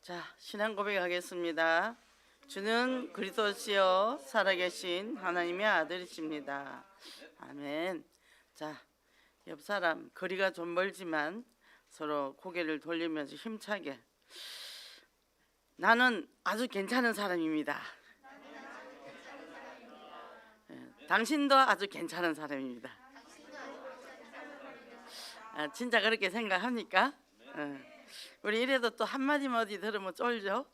자, 신앙 고백하겠습니다. 주는 그리스도시요 살아계신 하나님의 아들이십니다. 아멘. 자, 옆 사람 거리가 좀 멀지만 서로 고개를 돌리면서 힘차게 나는 아주 괜찮은 사람입니다. 당신도 아주 괜찮은 사람입니다. 진짜 그렇게 생각합니까? 우리 이래도 또 한마디만 어디 들으면 쫄죠?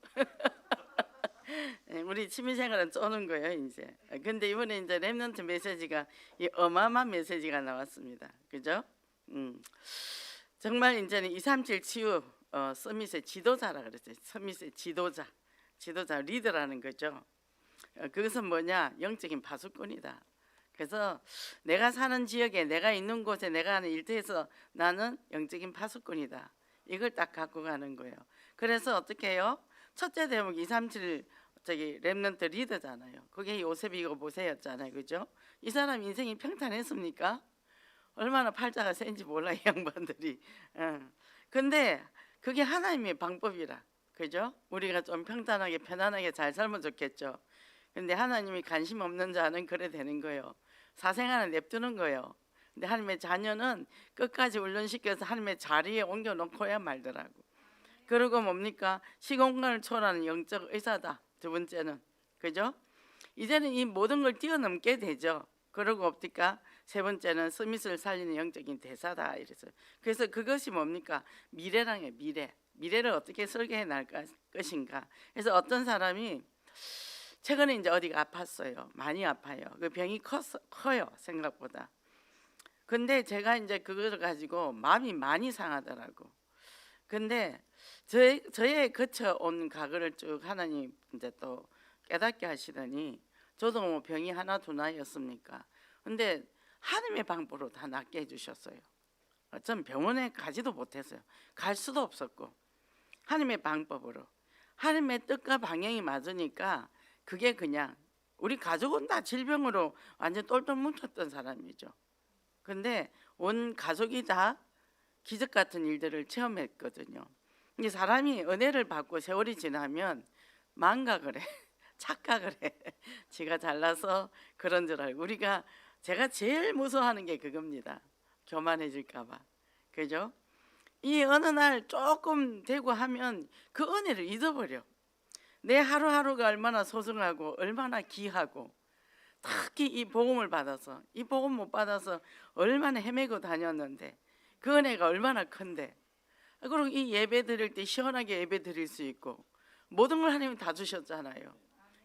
우리 취미생활은 쪼는 거예요 이제. 근데 이번에 이제 렘넌트 메시지가 이 어마어마한 메시지가 나왔습니다. 그죠? 정말 이제는 237 치유 서밋의 지도자라 그랬어요. 서밋의 지도자 리더라는 거죠. 그것은 뭐냐? 영적인 파수꾼이다. 그래서 내가 사는 지역에, 내가 있는 곳에, 내가 하는 일터에서 나는 영적인 파수꾼이다. 이걸 딱 갖고 가는 거예요. 그래서 어떻게 해요? 첫째 대목 237 렘넌트 리더잖아요. 그게 요셉이고 모세였잖아요. 그죠? 이 사람 인생이 평탄했습니까? 얼마나 팔자가 센지 몰라 이 양반들이. 근데 그게 하나님의 방법이라. 그죠? 우리가 좀 평탄하게 편안하게 잘 살면 좋겠죠. 근데 하나님이 관심 없는 자는 그래 되는 거예요. 사생활은 냅두는 거예요. 근데 하나님의 자녀는 끝까지 훈련시켜서 하나님의 자리에 옮겨놓고야 말더라고. 그리고 뭡니까? 시공간을 초월하는 영적 의사다. 두 번째는. 그죠? 이제는 이 모든 걸 뛰어넘게 되죠. 그리고 뭡니까? 세 번째는 스밋을 살리는 영적인 대사다. 이랬어요. 그래서 그것이 뭡니까? 미래랑의 미래. 미래를 어떻게 설계해 나갈 것인가. 그래서 어떤 사람이 최근에 이제 어디가 아팠어요. 많이 아파요. 그 병이 커요. 생각보다. 근데 제가 이제 그걸 가지고 마음이 많이 상하더라고. 근데 저의 거쳐온 과거를 쭉 하나님 이제 또 깨닫게 하시더니 저도 뭐 병이 하나 두나였습니까? 근데 하나님의 방법으로 다 낫게 해주셨어요. 전 병원에 가지도 못했어요. 갈 수도 없었고 하나님의 방법으로 하나님의 뜻과 방향이 맞으니까 그게 그냥 우리 가족은 다 질병으로 완전 똘똘 뭉쳤던 사람이죠. 근데 온 가족이 다 기적 같은 일들을 체험했거든요. 근데 사람이 은혜를 받고 세월이 지나면 망각을 해. 착각을 해. 지가 잘나서 그런 줄 알고. 제가 제일 무서워하는 게 그겁니다. 교만해질까 봐. 그죠? 이 어느 날 조금 되고 하면 그 은혜를 잊어버려. 내 하루하루가 얼마나 소중하고 얼마나 귀하고 특히 이 복음을 받아서 이 복음 못 받아서 얼마나 헤매고 다녔는데 그 은혜가 얼마나 큰데. 그리고 이 예배 드릴 때 시원하게 예배 드릴 수 있고 모든 걸 하나님이 다 주셨잖아요.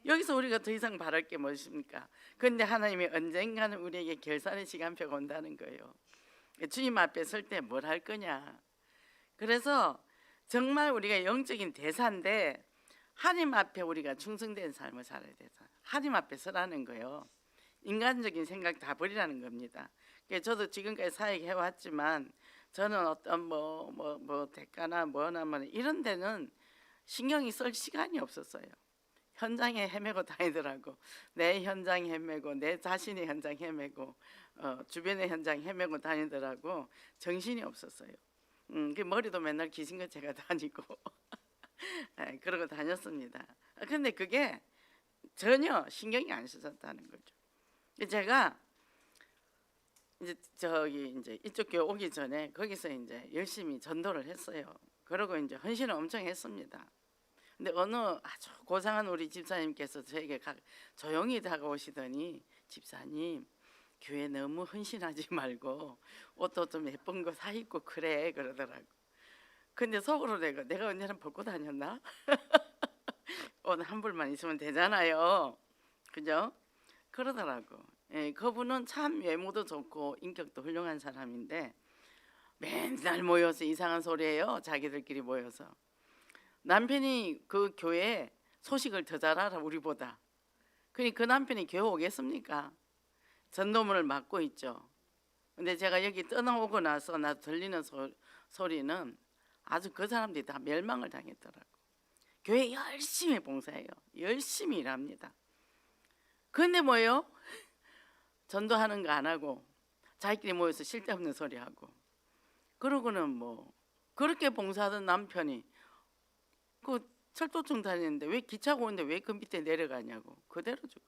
여기서 우리가 더 이상 바랄 게 무엇입니까? 그런데 하나님이 언젠가는 우리에게 결산의 시간표가 온다는 거예요. 주님 앞에 설 때 뭘 할 거냐. 그래서 정말 우리가 영적인 대사인데 하나님 앞에 우리가 충성된 삶을 살아야 돼서 하나님 앞에 서라는 거예요. 인간적인 생각 다 버리라는 겁니다. 저도 지금까지 사역해 왔지만 저는 어떤 뭐 대가나 뭐나 뭐 이런 데는 신경이 쓸 시간이 없었어요. 현장에 헤매고 다니더라고. 내 현장 헤매고 내 자신의 현장 헤매고 주변의 현장 헤매고 다니더라고. 정신이 없었어요. 그 머리도 맨날 귀신같이 제가 다니고 그러고 다녔습니다. 근데 그게 전혀 신경이 안 쓰였다는 거죠. 제가 이제 이쪽 교회 오기 전에 거기서 이제 열심히 전도를 했어요. 그러고 이제 헌신을 엄청 했습니다. 근데 어느 아주 고상한 우리 집사님께서 저에게 조용히 다가오시더니 집사님 교회 너무 헌신하지 말고 옷도 좀 예쁜 거 사 입고 그래 그러더라고. 근데 속으로 내가 언제나 벗고 다녔나? 옷 한 벌만 있으면 되잖아요. 그죠? 그러더라고. 그분은 참 외모도 좋고 인격도 훌륭한 사람인데 맨날 모여서 이상한 소리예요. 자기들끼리 모여서. 남편이 그 교회에 소식을 더 잘 알아 우리보다. 그러니 그 남편이 교회 오겠습니까? 전도문을 맡고 있죠. 근데 제가 여기 떠나오고 나서 나 들리는 소리는 아주 그 사람들이 다 멸망을 당했더라고. 교회 열심히 봉사해요. 열심히 일합니다. 근데 뭐예요? 전도하는 거 안 하고 자기끼리 모여서 쓸데없는 소리 하고 그러고는 뭐 그렇게 봉사하던 남편이 그 철도청 다니는데 왜 기차가 오는데 왜 그 밑에 내려가냐고. 그대로 죽.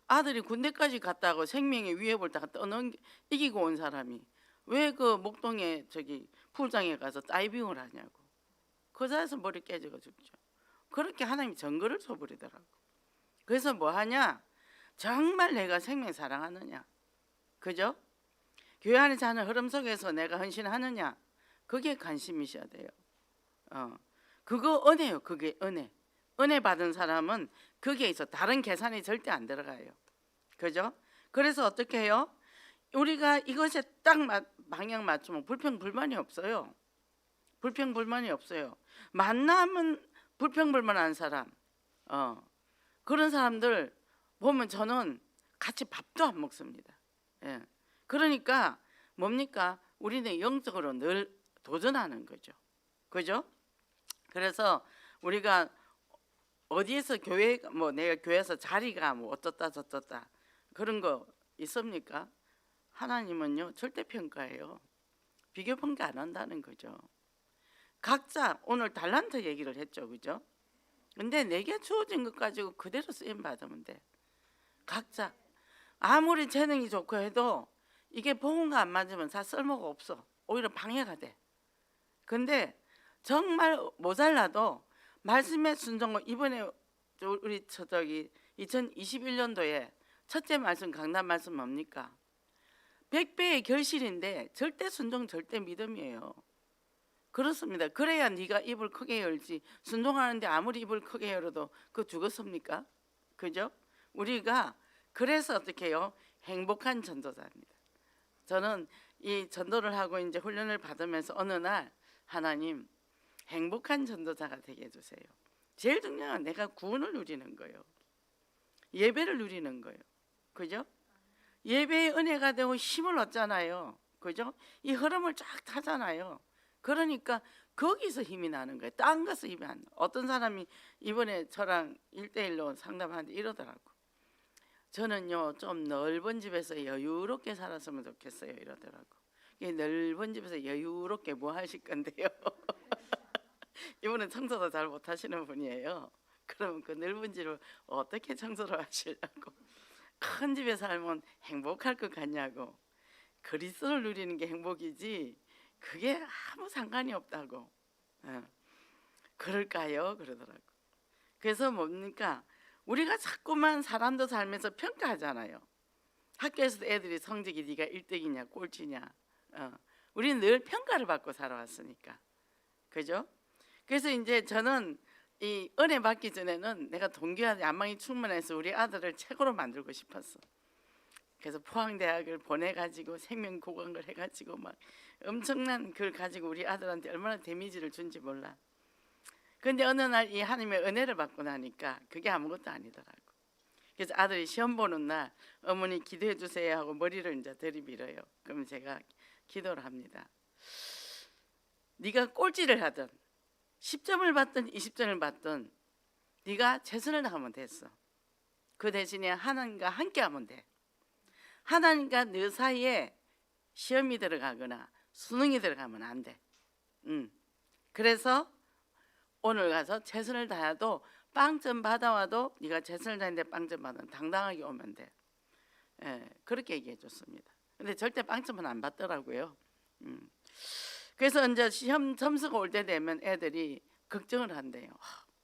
아들이 군대까지 갔다고 생명의 위협을 다 이기고 온 사람이 왜 그 목동에 저기 풀장에 가서 다이빙을 하냐고. 그 자리에서 머리 깨져가 죽죠. 그렇게 하나님이 정거를 쳐버리더라고. 그래서 뭐 하냐? 정말 내가 생명 사랑하느냐? 그죠? 교회 안에서 하는 흐름 속에서 내가 헌신하느냐? 그게 관심이셔야 돼요. 그거 은혜요. 그게 은혜. 은혜 받은 사람은 거기에 있어 다른 계산이 절대 안 들어가요. 그죠? 그래서 어떻게 해요? 우리가 이것에 딱 방향 맞추면 불평불만이 없어요. 불평불만이 없어요. 만나면 불평불만한 사람, 그런 사람들 보면 저는 같이 밥도 안 먹습니다. 예. 그러니까 뭡니까? 우리는 영적으로 늘 도전하는 거죠. 그죠? 그래서 우리가 어디에서 교회 뭐 내가 교회에서 자리가 뭐 어떻다 저떻다 그런 거 있습니까? 하나님은요 절대 평가예요. 비교 평가 안 한다는 거죠. 각자 오늘 달란트 얘기를 했죠, 그죠? 근데 내게 주어진 것 가지고 그대로 쓰임 받으면 돼. 각자 아무리 재능이 좋고 해도 이게 복음과 안 맞으면 다 쓸모가 없어. 오히려 방해가 돼. 근데 정말 모자라도 말씀의 순종을 이번에 우리 저기 2021년도에 첫째 말씀 강단 말씀 뭡니까? 100배의 결실인데 절대 순종 절대 믿음이에요. 그렇습니다. 그래야 네가 입을 크게 열지. 순종하는데 아무리 입을 크게 열어도 그거 죽었습니까? 그죠? 우리가 그래서 어떻게 해요? 행복한 전도자입니다. 저는 이 전도를 하고 이제 훈련을 받으면서 어느 날 하나님 행복한 전도자가 되게 해주세요. 제일 중요한 건 내가 구원을 누리는 거예요. 예배를 누리는 거예요. 그죠? 예배의 은혜가 되고 힘을 얻잖아요. 그죠? 이 흐름을 쫙 타잖아요. 그러니까 거기서 힘이 나는 거예요. 딴 것은 힘이 안 나. 어떤 사람이 이번에 저랑 1대1로 상담하는데 이러더라고. 저는요 좀 넓은 집에서 여유롭게 살았으면 좋겠어요 이러더라고. 넓은 집에서 여유롭게 뭐 하실 건데요? 이분은 청소도 잘 못하시는 분이에요. 그러면 그 넓은 집을 어떻게 청소를 하시려고? 큰 집에 살면 행복할 것 같냐고. 그리스도를 누리는 게 행복이지 그게 아무 상관이 없다고. 그럴까요? 그러더라고. 그래서 뭡니까? 우리가 자꾸만 사람도 살면서 평가하잖아요. 학교에서도 애들이 성적이 네가 1등이냐 꼴찌냐. 우리는 늘 평가를 받고 살아왔으니까. 그죠? 그래서 이제 저는 이 은혜 받기 전에는 내가 동기한테 안망이 충만해서 우리 아들을 최고로 만들고 싶었어. 그래서 포항대학을 보내가지고 생명고강을 해가지고 막 엄청난 걸 가지고 우리 아들한테 얼마나 데미지를 준지 몰라. 근데 어느 날 이 하나님의 은혜를 받고 나니까 그게 아무것도 아니더라고. 그래서 아들이 시험 보는 날 어머니 기도해 주세요 하고 머리를 이제 들이밀어요. 그러면 제가 기도를 합니다. 네가 꼴찌를 하든 10점을 받든 20점을 받든 네가 최선을 다하면 됐어. 그 대신에 하나님과 함께 하면 돼. 하나님과 너 사이에 시험이 들어가거나 수능이 들어가면 안 돼. 그래서 오늘 가서 최선을 다해도 빵점 받아와도 네가 최선을 다했는데 빵점 받으면 당당하게 오면 돼. 그렇게 얘기해 줬습니다. 근데 절대 빵점은 안 받더라고요. 그래서 이제 시험 점수가 올 때 되면 애들이 걱정을 한대요.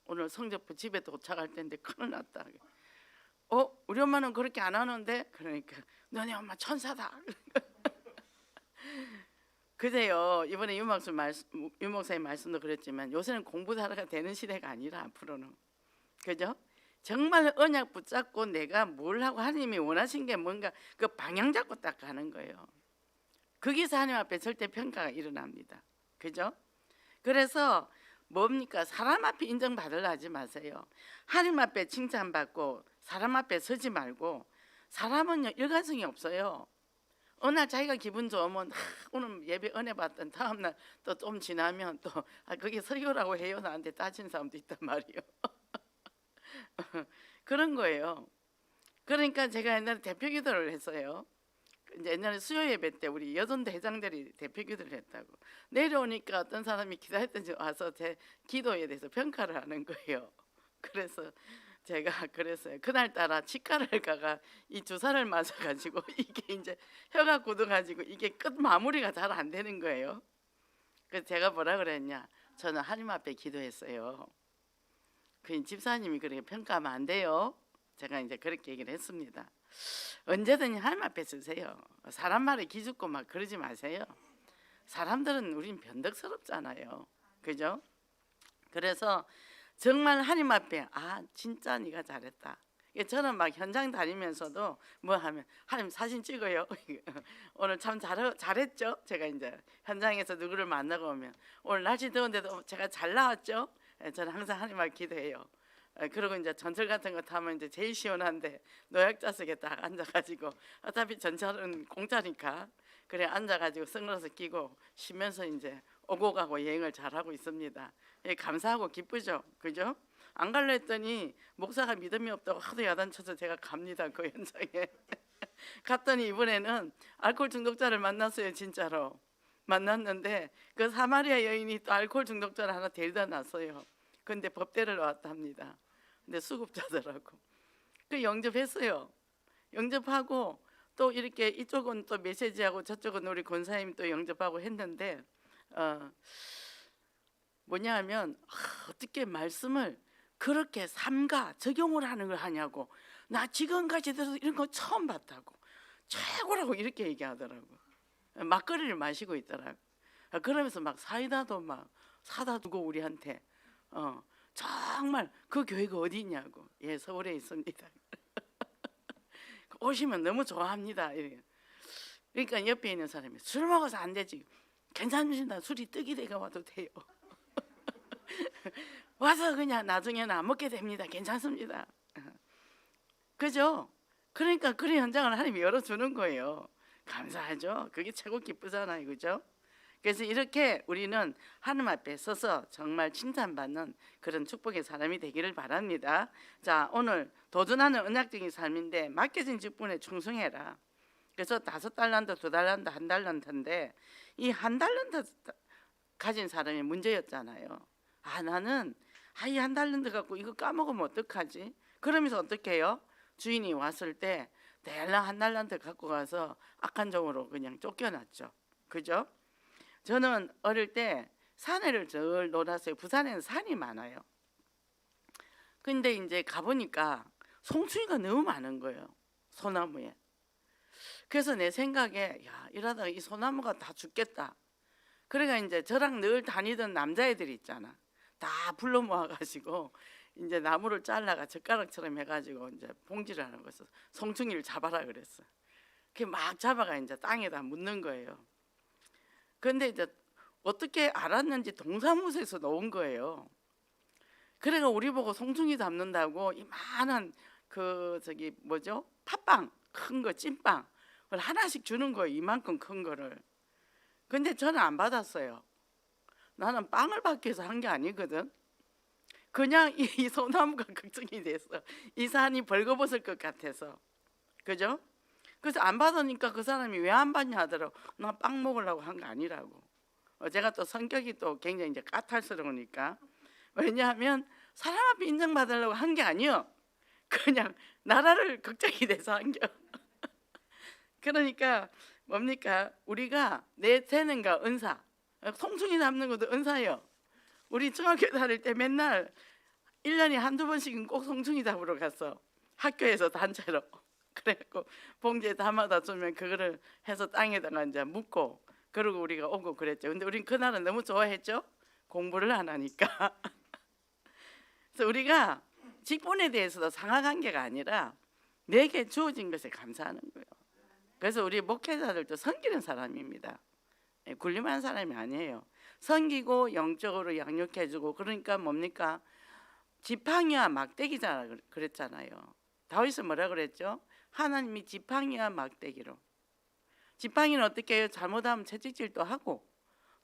오늘 성적표 집에 도착할 텐데 큰일 났다. 우리 엄마는 그렇게 안 하는데? 그러니까 너네 엄마 천사다. 그래요. 이번에 유 목사님 말씀도 그랬지만 요새는 공부 잘하가 되는 시대가 아니라 앞으로는. 그죠? 정말 언약 붙잡고 내가 뭘 하고 하나님이 원하신 게 뭔가 그 방향 잡고 딱 가는 거예요. 거기서 하나님 앞에 절대 평가가 일어납니다. 그죠? 그래서 뭡니까? 사람 앞에 인정받으려 하지 마세요. 하나님 앞에 칭찬받고 사람 앞에 서지 말고. 사람은요 일관성이 없어요. 어느 날 자기가 기분 좋으면 오늘 예배 은혜 받던 다음날 또 좀 지나면 또 그게 설교라고 해요 나한테 따지는 사람도 있단 말이에요. 그런 거예요. 그러니까 제가 옛날에 대표 기도를 했어요. 이제 옛날에 수요 예배 때 우리 여전대 회장들이 대표 기도를 했다고. 내려오니까 어떤 사람이 기도했던지 와서 제 기도에 대해서 평가를 하는 거예요. 그래서 제가 그랬어요. 그날따라 치과를 가가 이 주사를 맞아가지고 이게 이제 혀가 굳어가지고 이게 끝 마무리가 잘 안 되는 거예요. 그래서 제가 뭐라 그랬냐? 저는 하나님 앞에 기도했어요. 그 집사님이 그렇게 평가하면 안 돼요. 제가 이제 그렇게 얘기를 했습니다. 언제든지 하나님 앞에 쓰세요. 사람 말에 기죽고 막 그러지 마세요. 사람들은 우린 변덕스럽잖아요. 그죠? 그래서 정말 하나님 앞에 진짜 네가 잘했다. 저는 막 현장 다니면서도 뭐 하면 하나님 사진 찍어요. 오늘 참 잘했죠. 제가 이제 현장에서 누구를 만나고 오면 오늘 날씨 더운데도 제가 잘 나왔죠. 저는 항상 하나님 앞에 기도해요. 그리고 이제 전철 같은 거 타면 이제 제일 시원한데 노약자석에 딱 앉아가지고 어차피 전철은 공짜니까 그래 앉아가지고 선글라스 끼고 쉬면서 이제 오고 가고 여행을 잘하고 있습니다. 감사하고 기쁘죠, 그죠? 안 갈려 했더니 목사가 믿음이 없다고 하도 야단쳐서 제가 갑니다. 그 현장에 갔더니 이번에는 알코올 중독자를 만났어요. 진짜로 만났는데 그 사마리아 여인이 또 알코올 중독자를 하나 데려다 놨어요. 근데 법대를 왔답니다. 근데 수급자더라고. 그 영접했어요. 영접하고 또 이렇게 이쪽은 또 메시지하고 저쪽은 우리 권사님 또 영접하고 했는데 뭐냐 하면 어떻게 말씀을 그렇게 삼가 적용을 하는 걸 하냐고. 나 지금까지 들어서 이런 거 처음 봤다고. 최고라고 이렇게 얘기하더라고. 막걸리를 마시고 있더라고. 그러면서 막 사이다도 막 사다 두고 우리한테 정말 그 교회가 어디 있냐고. 예, 서울에 있습니다. 오시면 너무 좋아합니다. 그러니까 옆에 있는 사람이 술 먹어서 안 되지. 괜찮으신다. 술이 떡이 돼가 와도 돼요. 와서 그냥 나중에는 안 먹게 됩니다. 괜찮습니다. 그죠? 그러니까 그런 현장을 하나님이 열어주는 거예요. 감사하죠. 그게 최고 기쁘잖아요. 그죠? 그래서 이렇게 우리는 하나님 앞에 서서 정말 칭찬받는 그런 축복의 사람이 되기를 바랍니다. 자, 오늘 도전하는 언약적인 삶인데 맡겨진 직분에 충성해라. 그래서 5달란트, 2달란트, 1달란트인데 이 1달란트 가진 사람이 문제였잖아요. 나는 이 1달란트 갖고 이거 까먹으면 어떡하지? 그러면서 어떻게 해요? 주인이 왔을 때 대략 1달란트 갖고 가서 악한종으로 그냥 쫓겨났죠. 그죠? 저는 어릴 때 산에를 절 놀았어요. 부산에는 산이 많아요. 근데 이제 가보니까 송충이가 너무 많은 거예요. 소나무에. 그래서 내 생각에 이러다가 이 소나무가 다 죽겠다. 그러니까 이제 저랑 늘 다니던 남자애들이 있잖아. 다 불러 모아가지고 이제 나무를 잘라가 젓가락처럼 해가지고 이제 봉지를 하는 거였어. 송충이를 잡아라 그랬어. 그 막 잡아가 이제 땅에다 묻는 거예요. 근데 이제 어떻게 알았는지 동사무소에서 나온 거예요. 그래가 우리 보고 송충이 잡는다고 이만한 팥빵 큰 거 찐빵 그걸 하나씩 주는 거예요. 이만큼 큰 거를. 근데 저는 안 받았어요. 나는 빵을 받기 위해서 한 게 아니거든. 그냥 이 소나무가 걱정이 됐어. 이 산이 벌거벗을 것 같아서. 그죠? 그래서 안 받으니까 그 사람이 왜 안 받냐 하더라고. 나 빵 먹으려고 한 거 아니라고. 제가 또 성격이 또 굉장히 이제 까탈스러우니까. 왜냐하면 사람 앞에 인정받으려고 한 게 아니요. 그냥 나라를 걱정이 돼서 한 게. 그러니까 뭡니까? 우리가 내 재능과 은사, 송충이 잡는 것도 은사예요. 우리 중학교 다닐 때 맨날 1년에 한두 번씩은 꼭 송충이 잡으러 갔어. 학교에서 단체로. 그래갖고 봉지에 담아다 주면 그거를 해서 땅에다가 이제 묻고 그러고 우리가 오고 그랬죠. 근데 우린 그날은 너무 좋아했죠. 공부를 안 하니까. 그래서 우리가 직분에 대해서도 상하관계가 아니라 내게 주어진 것에 감사하는 거예요. 그래서 우리 목회자들도 섬기는 사람입니다. 굴림하는 사람이 아니에요. 섬기고 영적으로 양육해주고. 그러니까 뭡니까? 지팡이와 막대기잖아 그랬잖아요. 다윗은 뭐라 그랬죠? 하나님이 지팡이와 막대기로. 지팡이는 어떻게 해요? 잘못하면 채찍질도 하고,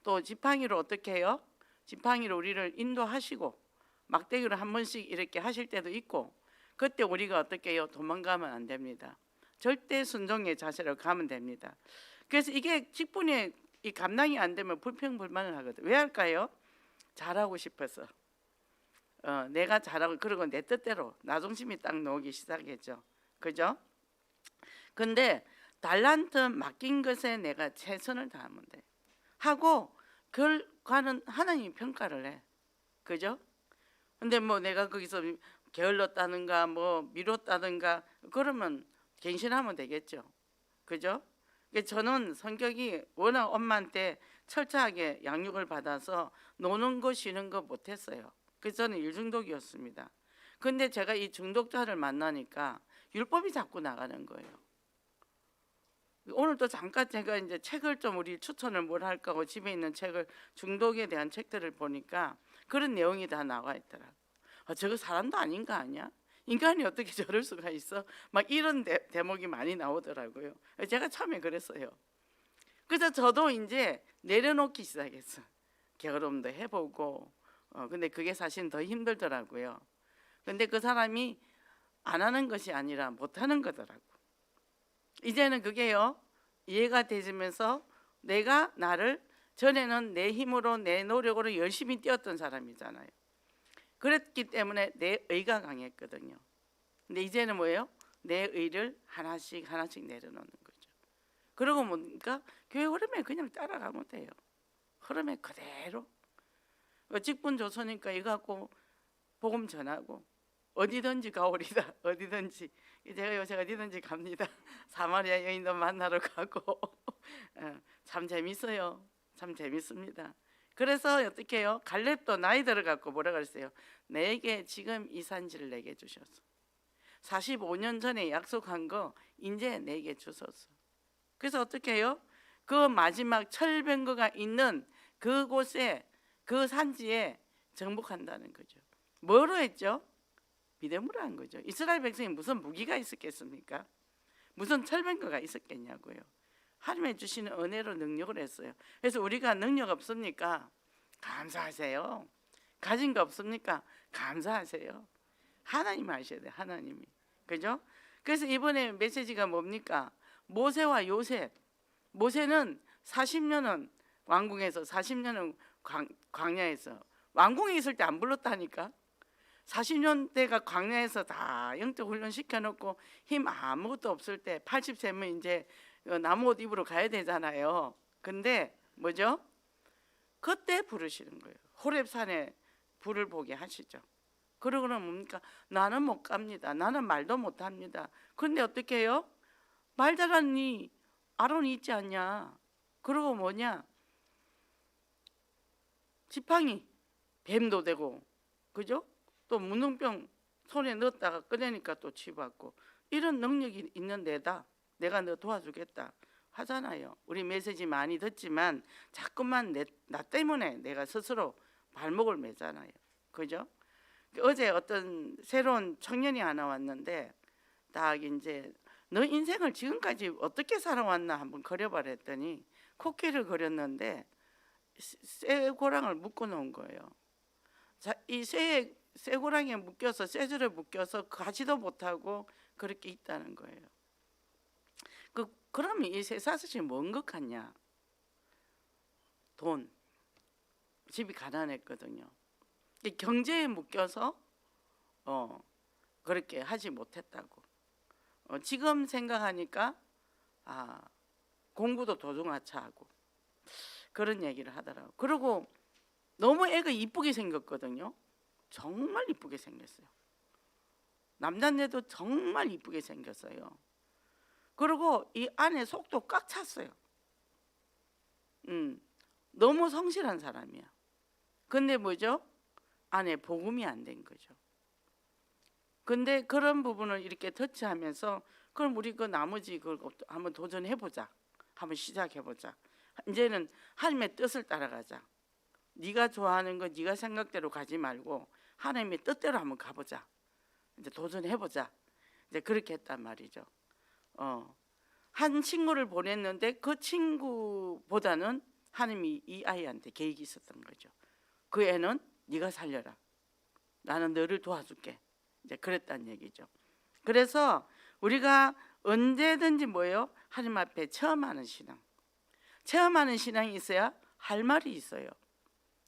또 지팡이로 어떻게 해요? 지팡이로 우리를 인도하시고 막대기로 한 번씩 이렇게 하실 때도 있고, 그때 우리가 어떻게 해요? 도망가면 안 됩니다. 절대 순종의 자세로 가면 됩니다. 그래서 이게 직분이 이 감당이 안 되면 불평불만을 하거든. 왜 할까요? 잘하고 싶어서. 내가 잘하고 그러고 내 뜻대로 나 중심이 딱 나오기 시작했죠. 그죠? 근데 달란트 맡긴 것에 내가 최선을 다하면 돼. 하고 결과는 하나님이 평가를 해. 그죠? 근데 뭐 내가 거기서 게을렀다든가 뭐 미뤘다든가 그러면 갱신하면 되겠죠. 그죠? 저는 성격이 워낙 엄마한테 철저하게 양육을 받아서 노는 거 쉬는 거 못했어요. 그래서 저는 일중독이었습니다. 근데 제가 이 중독자를 만나니까 율법이 자꾸 나가는 거예요. 오늘도 잠깐 제가 이제 책을 좀 우리 추천을 뭘 할까 하고 집에 있는 책을 중독에 대한 책들을 보니까 그런 내용이 다 나와 있더라고. 저거 사람도 아닌 거 아니야? 인간이 어떻게 저럴 수가 있어? 막 이런 대목이 많이 나오더라고요. 제가 처음에 그랬어요. 그래서 저도 이제 내려놓기 시작했어. 게으름도 해보고. 근데 그게 사실은 더 힘들더라고요. 근데 그 사람이 안 하는 것이 아니라 못 하는 거더라고. 이제는 그게요 이해가 되면서 내가 나를 전에는 내 힘으로 내 노력으로 열심히 뛰었던 사람이잖아요. 그랬기 때문에 내 의가 강했거든요. 근데 이제는 뭐예요? 내 의를 하나씩 하나씩 내려놓는 거죠. 그러고 보니까 교회 흐름에 그냥 따라가면 돼요. 흐름에 그대로. 직분 조서니까 이거 갖고 복음 전하고 어디든지 가오리다. 어디든지. 제가 요새 어디든지 갑니다. 사마리아 여인도 만나러 가고 참 재밌어요. 참 재밌습니다. 그래서 어떻게 해요? 갈렙도 나이 들어갖고 뭐라 그랬어요? 내게 지금 이 산지를 내게 주셔서 45년 전에 약속한 거 이제 내게 주소서. 그래서 어떻게 해요? 그 마지막 철병거가 있는 그곳에 그 산지에 정복한다는 거죠. 뭐로 했죠? 믿음으로 한 거죠. 이스라엘 백성이 무슨 무기가 있었겠습니까? 무슨 철병거가 있었겠냐고요. 하나님의 주시는 은혜로 능력을 했어요. 그래서 우리가 능력 없습니까? 감사하세요. 가진 거 없습니까? 감사하세요. 하나님 아셔야 돼요. 하나님이. 그죠? 그래서 이번에 메시지가 뭡니까? 모세와 요셉. 모세는 40년은 왕궁에서 40년은 광야에서 왕궁에 있을 때 안 불렀다니까. 40년대가 광야에서 다 영적 훈련 시켜놓고 힘 아무것도 없을 때 80세면 이제 나무 옷 입으러 가야 되잖아요. 근데 뭐죠? 그때 부르시는 거예요. 호렙산에 불을 보게 하시죠. 그러고는 뭡니까? 나는 못 갑니다. 나는 말도 못 합니다. 근데 어떻게 해요? 말 잘하니 아론이 있지 않냐? 그러고 뭐냐? 지팡이 뱀도 되고, 그죠? 또 문둥병 손에 넣었다가 꺼내니까 또 치유받고, 이런 능력이 있는 데다 내가 너 도와주겠다 하잖아요. 우리 메시지 많이 듣지만 자꾸만 나 때문에 내가 스스로 발목을 매잖아요. 그죠? 어제 어떤 새로운 청년이 하나 왔는데 딱 이제 너 인생을 지금까지 어떻게 살아왔나 한번 그려봐라 했더니 코끼리를 그렸는데 쇠고랑을 묶어 놓은 거예요. 자, 이 쇠고랑에 묶여서 쇠줄에 묶여서 가지도 못하고 그렇게 있다는 거예요. 그러면 이 쇠사슬이 뭔 것 같냐? 돈. 집이 가난했거든요. 경제에 묶여서 그렇게 하지 못했다고. 지금 생각하니까 공부도 도중하차하고 그런 얘기를 하더라고요. 그리고 너무 애가 이쁘게 생겼거든요. 정말 이쁘게 생겼어요. 남자인데도 정말 이쁘게 생겼어요. 그리고 이 안에 속도 꽉 찼어요. 너무 성실한 사람이야. 근데 뭐죠? 안에 복음이 안 된 거죠. 근데 그런 부분을 이렇게 터치하면서 그럼 우리 그 나머지 그걸 한번 도전해보자. 한번 시작해보자. 이제는 하나님의 뜻을 따라가자. 네가 좋아하는 거 네가 생각대로 가지 말고 하나님의 뜻대로 한번 가보자. 이제 도전해보자. 이제 그렇게 했단 말이죠. 한 친구를 보냈는데 그 친구보다는 하나님이 이 아이한테 계획이 있었던 거죠. 그 애는 네가 살려라. 나는 너를 도와줄게. 이제 그랬단 얘기죠. 그래서 우리가 언제든지 뭐예요? 하나님 앞에 체험하는 신앙. 체험하는 신앙이 있어야 할 말이 있어요.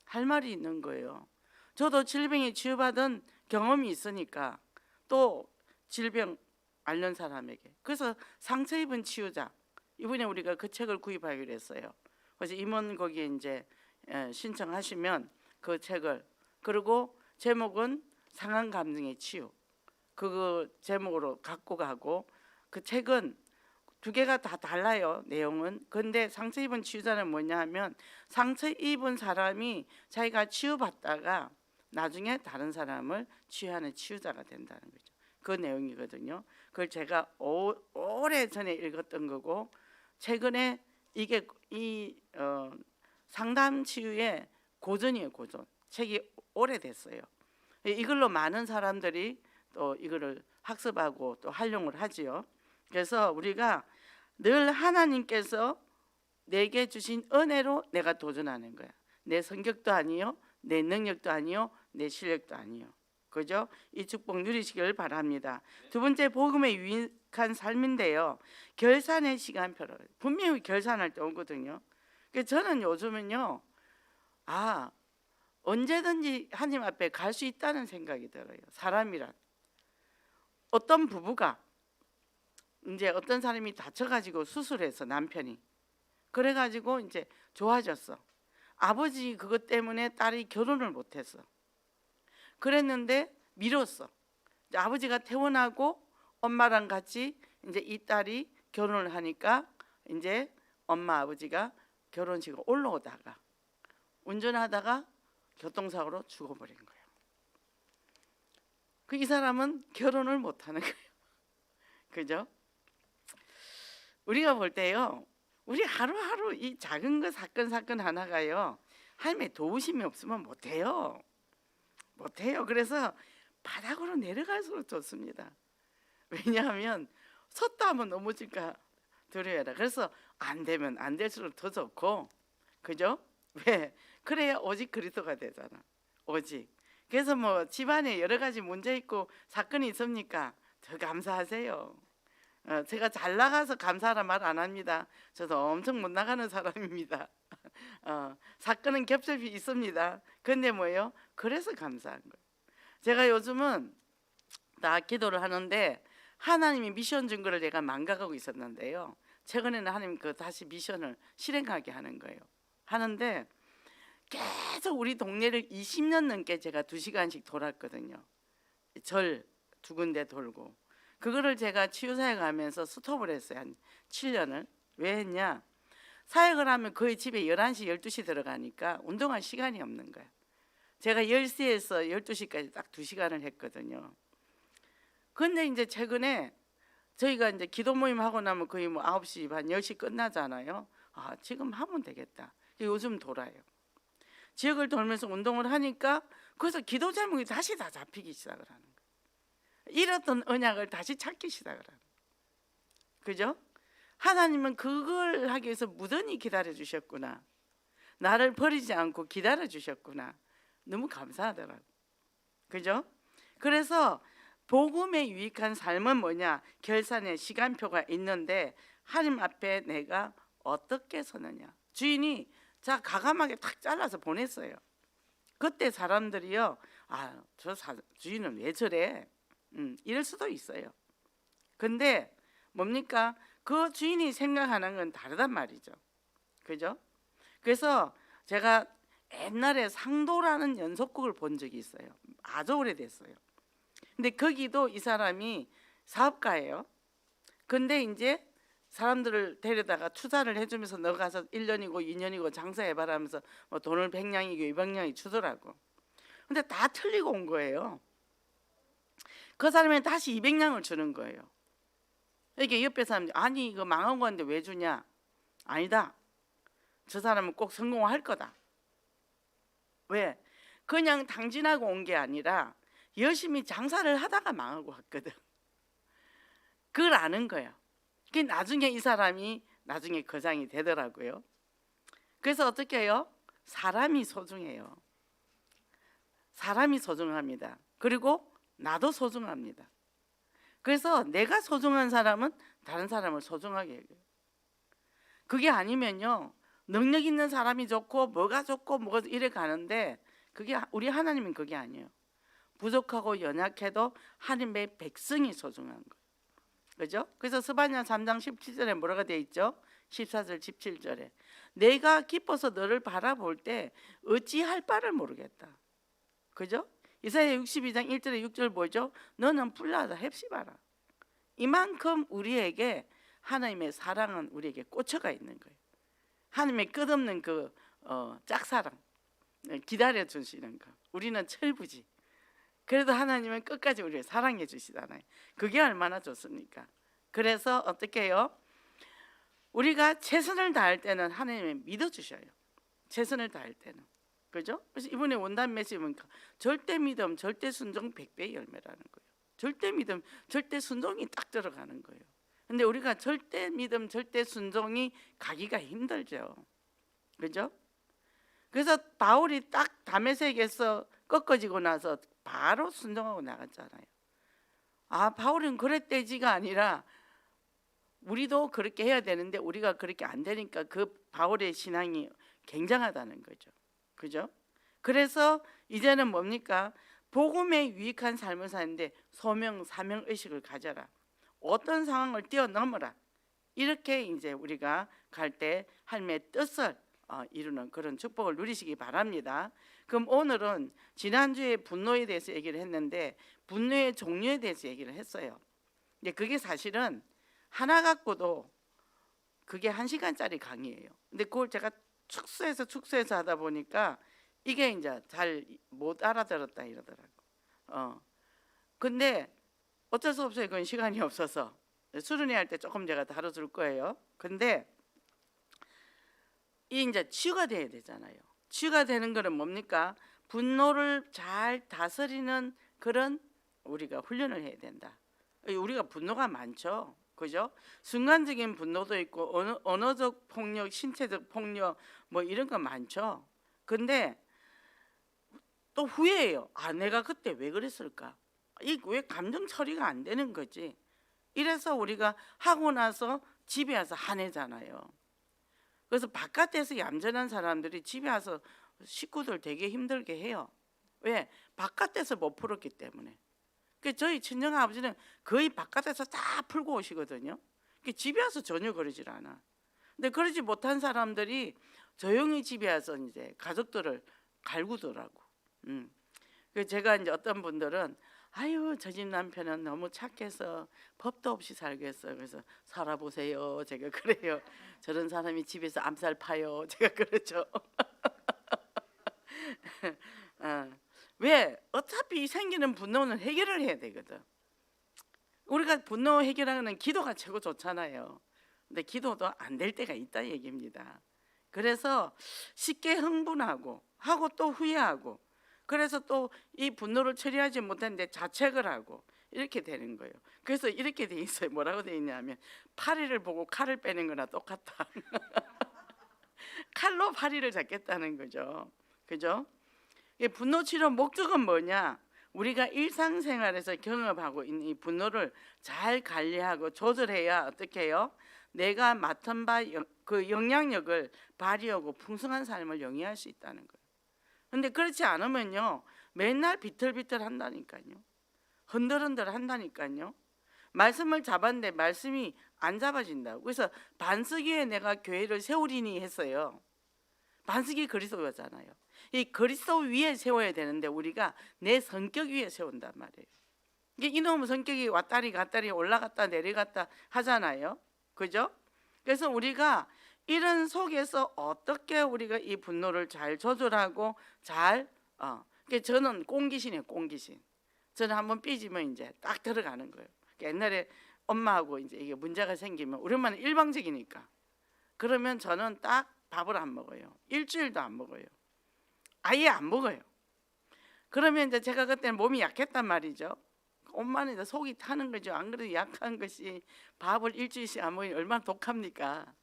할 말이 있는 거예요. 저도 질병에 치유받은 경험이 있으니까 또 질병 앓는 사람에게, 그래서 상처 입은 치유자, 이번에 우리가 그 책을 구입하기로 했어요. 그래서 임원 거기에 이제 신청하시면 그 책을, 그리고 제목은 상한 감정의 치유, 그 제목으로 갖고 가고, 그 책은 두 개가 다 달라요, 내용은. 근데 상처 입은 치유자는 뭐냐 하면, 상처 입은 사람이 자기가 치유받다가 나중에 다른 사람을 치유하는 치유자가 된다는 거죠. 그 내용이거든요. 그걸 제가 오래 전에 읽었던 거고, 최근에 이게 상담 치유의 고전이에요, 고전. 책이 오래됐어요. 이걸로 많은 사람들이 또 이거를 학습하고 또 활용을 하지요. 그래서 우리가 늘 하나님께서 내게 주신 은혜로 내가 도전하는 거야. 내 성격도 아니요, 내 능력도 아니요, 내 실력도 아니요. 그죠? 이 축복 누리시길 바랍니다. 두 번째, 복음의 유익한 삶인데요, 결산의 시간표를 분명히 결산할 때 오거든요. 그래서 저는 요즘은요, 언제든지 하나님 앞에 갈 수 있다는 생각이 들어요. 사람이란, 어떤 부부가 이제 어떤 사람이 다쳐가지고 수술해서, 남편이 그래가지고 이제 좋아졌어. 아버지 그것 때문에 딸이 결혼을 못했어. 그랬는데 미뤘어. 아버지가 퇴원하고 엄마랑 같이 이제 이 딸이 결혼을 하니까 이제 엄마 아버지가 결혼식을 올라오다가 운전하다가 교통사고로 죽어버린 거예요. 이 사람은 결혼을 못하는 거예요. 그죠? 우리가 볼 때요, 우리 하루하루 이 작은 거 사건 하나가요, 하나님의 도우심이 없으면 못해요. 그래서 바닥으로 내려갈수록 좋습니다. 왜냐하면 섰다 하면 넘어질까 두려워라. 그래서 안 되면 안 될수록 더 좋고, 그죠? 왜? 그래야 오직 그리스도가 되잖아. 오직. 그래서 뭐 집안에 여러 가지 문제 있고 사건이 있습니까? 더 감사하세요. 제가 잘 나가서 감사하라 말 안 합니다. 저도 엄청 못 나가는 사람입니다. 사건은 겹겹이 있습니다. 근데 뭐예요? 그래서 감사한 거예요. 제가 요즘은 다 기도를 하는데, 하나님이 미션 준 거를 내가 망각하고 있었는데요, 최근에는 하나님 그 다시 미션을 실행하게 하는 거예요. 하는데 계속 우리 동네를 20년 넘게 제가 2시간씩 돌았거든요. 절 2군데 돌고, 그거를 제가 치유사역 하면서 스톱을 했어요. 한 7년을. 왜 했냐? 사역을 하면 거의 집에 11시 12시 들어가니까 운동할 시간이 없는 거야. 제가 10시에서 12시까지 딱 2시간을 했거든요. 근데 이제 최근에 저희가 이제 기도 모임 하고 나면 거의 뭐 9시 반 10시 끝나잖아요. 지금 하면 되겠다. 요즘 돌아요. 지역을 돌면서 운동을 하니까 그래서 기도 제목이 다시 다 잡히기 시작을 하는 거예요. 잃었던 언약을 다시 찾기 시작을 하는 거예요. 그죠? 하나님은 그걸 하기 위해서 무던히 기다려 주셨구나. 나를 버리지 않고 기다려 주셨구나. 너무 감사하더라고요. 그죠? 그래서 복음의 유익한 삶은 뭐냐? 결산의 시간표가 있는데 하나님 앞에 내가 어떻게 서느냐. 주인이 자 가감하게 탁 잘라서 보냈어요. 그때 사람들이요, 저 주인은 왜 저래? 이럴 수도 있어요. 근데 뭡니까? 그 주인이 생각하는 건 다르단 말이죠. 그죠? 그래서 제가 옛날에 상도라는 연속극을 본 적이 있어요. 아주 오래됐어요. 근데 거기도 이 사람이 사업가예요. 근데 이제 사람들을 데려다가 투자를 해주면서 너 가서 1년이고 2년이고 장사해봐라 하면서 뭐 돈을 100냥이고 200냥이 주더라고. 근데 다 틀리고 온 거예요. 그 사람이 다시 200냥을 주는 거예요. 이게 옆에 사람들이 아니 이거 망한 건데 왜 주냐? 아니다. 저 사람은 꼭 성공할 거다. 왜? 그냥 당진하고 온 게 아니라 열심히 장사를 하다가 망하고 왔거든. 그걸 아는 거야. 그 나중에 이 사람이 나중에 거장이 되더라고요. 그래서 어떻게 해요? 사람이 소중해요. 사람이 소중합니다. 그리고 나도 소중합니다. 그래서 내가 소중한 사람은 다른 사람을 소중하게 여겨요. 그게 아니면요, 능력 있는 사람이 좋고 뭐가 좋고 뭐가 이래 가는데, 그게 우리 하나님은 그게 아니에요. 부족하고 연약해도 하나님의 백성이 소중한 거예요. 그죠? 그래서 스바냐 3장 17절에 뭐라고 되어 있죠? 14절 17절에 내가 기뻐서 너를 바라볼 때 어찌할 바를 모르겠다. 그죠? 이사야 62장 1절에 6절 뭐죠? 너는 불나다 헵시바라. 이만큼 우리에게 하나님의 사랑은 우리에게 꽂혀가 있는 거예요. 하나님의 끝없는 그 짝사랑, 기다려 주시는 거. 우리는 철부지. 그래도 하나님은 끝까지 우리를 사랑해 주시잖아요. 그게 얼마나 좋습니까? 그래서 어떻게 해요? 우리가 최선을 다할 때는 하나님을 믿어주셔요. 최선을 다할 때는. 그죠? 그래서 이번에 원단 메시지는 절대 믿음, 절대 순종 100배의 열매라는 거예요. 절대 믿음, 절대 순종이 딱 들어가는 거예요. 근데 우리가 절대 믿음, 절대 순종이 가기가 힘들죠. 그죠? 그래서 바울이 딱 다메섹에서 꺾어지고 나서 바로 순종하고 나갔잖아요. 아, 바울은 그랬대지가 아니라 우리도 그렇게 해야 되는데 우리가 그렇게 안 되니까 그 바울의 신앙이 굉장하다는 거죠. 그죠? 그래서 이제는 뭡니까? 복음에 유익한 삶을 사는데 소명, 사명 의식을 가져라. 어떤 상황을 뛰어넘어라. 이렇게 이제 우리가 갈 때 하나님의 뜻을 이루는 그런 축복을 누리시기 바랍니다. 그럼 오늘은 지난주에 분노에 대해서 얘기를 했는데 분노의 종류에 대해서 얘기를 했어요. 근데 그게 사실은 하나 갖고도 그게 1시간짜리 강의예요. 근데 그걸 제가 축소해서 하다 보니까 이게 이제 잘 못 알아들었다 이러더라고. 근데 어쩔 수 없어요. 그건 시간이 없어서 수련회 할 때 조금 제가 다뤄줄 거예요. 근데 이 이제 치유가 돼야 되잖아요. 치유가 되는 거는 뭡니까? 분노를 잘 다스리는 그런 우리가 훈련을 해야 된다. 우리가 분노가 많죠. 그죠? 순간적인 분노도 있고 언어적 폭력, 신체적 폭력 뭐 이런 거 많죠. 근데 또 후회해요. 아, 내가 그때 왜 그랬을까? 왜 감정 처리가 안 되는 거지? 이래서 우리가 하고 나서 집에 와서 화내잖아요. 그래서 바깥에서 얌전한 사람들이 집에 와서 식구들 되게 힘들게 해요. 왜? 바깥에서 못 풀었기 때문에. 저희 친정 아버지는 거의 바깥에서 다 풀고 오시거든요. 집에 와서 전혀 그러질 않아. 근데 그러지 못한 사람들이 조용히 집에 와서 이제 가족들을 갈구더라고. 제가 이제 어떤 분들은 아유, 저 집 남편은 너무 착해서 법도 없이 살겠어요. 그래서 살아보세요. 제가 그래요. 저런 사람이 집에서 암살 파요. 제가 그러죠. 왜? 어차피 생기는 분노는 해결을 해야 되거든. 우리가 분노 해결하는 기도가 최고 좋잖아요. 근데 기도도 안 될 때가 있다 얘기입니다. 그래서 쉽게 흥분하고 하고 또 후회하고, 그래서 또 이 분노를 처리하지 못했는데 자책을 하고 이렇게 되는 거예요. 그래서 이렇게 돼 있어요. 뭐라고 돼 있냐면 파리를 보고 칼을 빼는 거나 똑같다. 칼로 파리를 잡겠다는 거죠. 그죠? 분노 치료 목적은 뭐냐? 우리가 일상생활에서 경험하고 있는 이 분노를 잘 관리하고 조절해야 어떻게 해요? 내가 맡은 바 그 영향력을 발휘하고 풍성한 삶을 영위할 수 있다는 거예요. 근데 그렇지 않으면요, 맨날 비틀비틀 한다니까요. 흔들흔들 한다니까요. 말씀을 잡았는데 말씀이 안 잡아진다고. 그래서 반석위에 내가 교회를 세우리니 했어요. 반석이 그리스도잖아요. 이 그리스도 위에 세워야 되는데 우리가 내 성격 위에 세운단 말이에요. 이놈의 성격이 왔다리 갔다리 올라갔다 내려갔다 하잖아요. 그죠? 그래서 우리가 이런 속에서 어떻게 우리가 이 분노를 잘 조절하고 잘 저는 꽁귀신이에요. 꽁귀신. 저는 한번 삐지면 이제 딱 들어가는 거예요. 옛날에 엄마하고 이제 이게 문제가 생기면 우리 엄마는 일방적이니까, 그러면 저는 딱 밥을 안 먹어요. 일주일도 안 먹어요. 아예 안 먹어요. 그러면 이제 제가 그때는 몸이 약했단 말이죠. 엄마는 이제 속이 타는 거죠. 안 그래도 약한 것이 밥을 일주일씩 안 먹으면 얼마나 독합니까?